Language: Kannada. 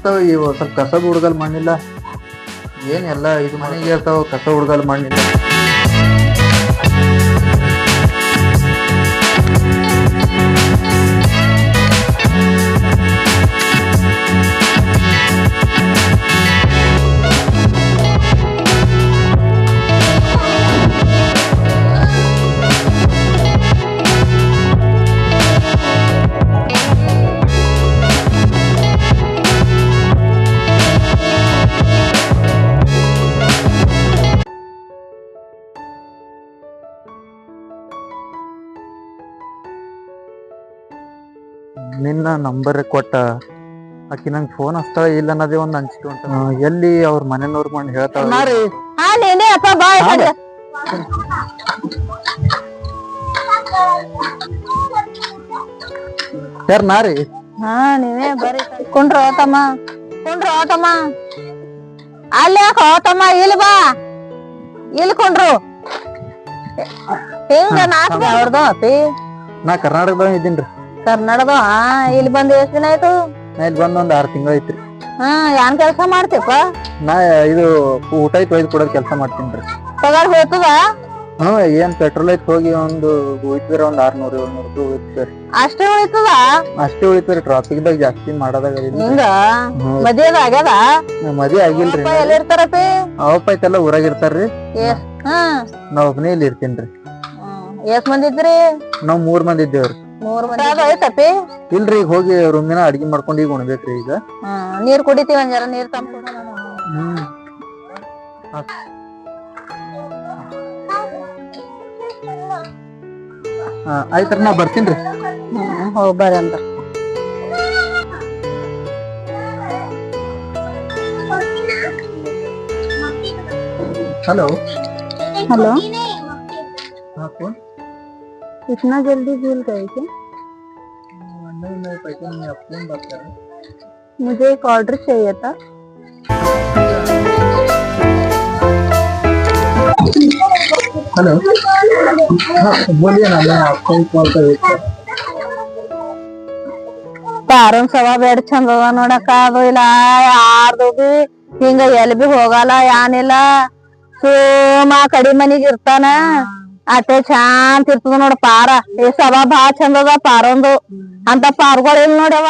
ಇರ್ತಾವ ಇವು ಸ್ವಲ್ಪ ಕಸ ಹುಡುಗಲ್ ಮಣ್ಣಿಲ್ಲ ಏನೆಲ್ಲ ಇದು ಮನೆಗೆ ಇರ್ತಾವ ಕಸ ಹುಡುಗಲ್ ಮಣ್ಣಿಲ್ಲ. ನಿನ್ನ ನಂಬರ್ ಕೊಟ್ಟ ಆಕಿ ನಂಗೆ ಫೋನ್ ಹಚ್ತಾಳ ಇಲ್ಲ ಅನ್ನೋದೇ ಒಂದ್ ಅಂಚಿಕೆ ಉಂಟ. ಎಲ್ಲಿ ಅವ್ರ ಮನೆಯವ್ರ ಮಾಡಿ ಹೇಳ್ತಾಳ. ಯಾರ್ ನಾರಿ? ನೀವೇ ಬರೀ ಕುಂಡ್ರ ಹೋತಮ್ಮ ಅಲ್ಲಿ ಯಾಕ ಹೋತಮ್ಮ ಇಲ್ಲಿ ಬಾ ಇಲ್ಲಿ ಕುಂಡ್ರು ಹಿಂಗ ನಾಲ್ಕು ಅವ್ರದ್ದು ಅಪಿ. ನಾ ಕರ್ನಾಟಕದಾಗ ಇದ್ದೀನ್ರಿ. ಕರ್ನಾಟಕದ ಇಲ್ಲಿ ಬಂದ್ ಎಷ್ಟ್ ದಿನ ಆಯ್ತು? ನಾ ಇಲ್ಲಿ ಬಂದ್ ಒಂದ್ 6 ತಿಂಗಳ ಐತ್ರಿ. ಏನ್ ಕೆಲ್ಸ ಮಾಡ್ತೀಪ? ನಾ ಇದು ಊಟ ಐತ್ ಒಯ್ದು ಕೊಡೋದ್ ಕೆಲ್ಸ ಮಾಡ್ತೀನ್ರಿ. ಪಗಾರ ಹೋಯ್ತದ? ಏನ್ ಪೆಟ್ರೋಲ್ ಐತ್ ಹೋಗಿ ಒಂದು ಹೋಯ್ತಿದ್ರ ಒಂದ್ 600-700 ರೂಪಾಯಿ ಹೋಯ್ತರಿ. ಅಷ್ಟೇ ಉಳಿತದ? ಅಷ್ಟೇ ಉಳಿತರಿ. ಟ್ರಾಫಿಕ್ ದಾಗ ಜಾಸ್ತಿ ಮಾಡೋದಾಗ ಹಿಂಗ ಮದ್ವೆ ಆಗ್ಯದ? ಮದ್ವೆ ಆಗಿಲ್ರಿ. ಎಲ್ಲಿ ಇರ್ತಾರಪಿ? ಅವಪ್ಪ ಐತೆಲ್ಲ ಊರಾಗ ಇರ್ತಾರ್ರಿ. ನಾ ಒಬ್ನೇ ಇಲ್ಲಿ ಇರ್ತೀನ್ರಿ. ಎಷ್ಟ್ ಮಂದಿ ಇದ್ರಿ? ನಾವ್ 3 ಮಂದಿ ಇದ್ದೇವ್ರಿ. 3 ಮಂದಿ ಐತಪಿ? ಇಲ್ರಿ ಈಗ ಹೋಗಿ ರೂಮಿನ ಅಡ್ಗಿ ಮಾಡ್ಕೊಂಡು ಈಗ ಉಣ್ಬೇಕ್ರಿ. ಈಗ ನೀರ್ ಕುಡಿತೀವಿ ಒಂದ್ ಜರ ನೀರ್ ತಂದು. ಆಯ್ತ್ರಿ ನಾ ಬರ್ತೀನ್ರಿ. ಹೋಗ್ಬಾರಿ ಅಂತ. हेलो हेलो हाँ कौन? इतना जल्दी भूल गए क्या? नहीं मैं पैसा नहीं, आप कौन बात कर रहे हैं? मुझे एक ऑर्डर चाहिए था. हेलो हाँ बोलिए ना, मैं आपको ही कॉल कर रही थी. ಪಾರನ್ ಸವಾ ಬೇಡ ಚಂದ ಅದ ನೋಡಕ್ಕ. ಅದು ಇಲ್ಲ ಯಾರ್ದು ಬಿ ಹಿಂಗ ಎಲ್ಲಿ ಬಿ ಹೋಗಲ್ಲ ಏನಿಲ್ಲ. ಸುಮ್ಮ ಕಡಿ ಮನಿಗ್ ಇರ್ತಾನ. ಅಟ್ಟೆ ಶಾಂತ ಇರ್ತದ ನೋಡ ಪಾರ. ಈ ಸಭಾ ಬಾಳ ಚಂದ ಅದ ಪಾರೊಂದು. ಅಂತ ಪಾರ್ಗಳು ಇಲ್ಲ ನೋಡವ.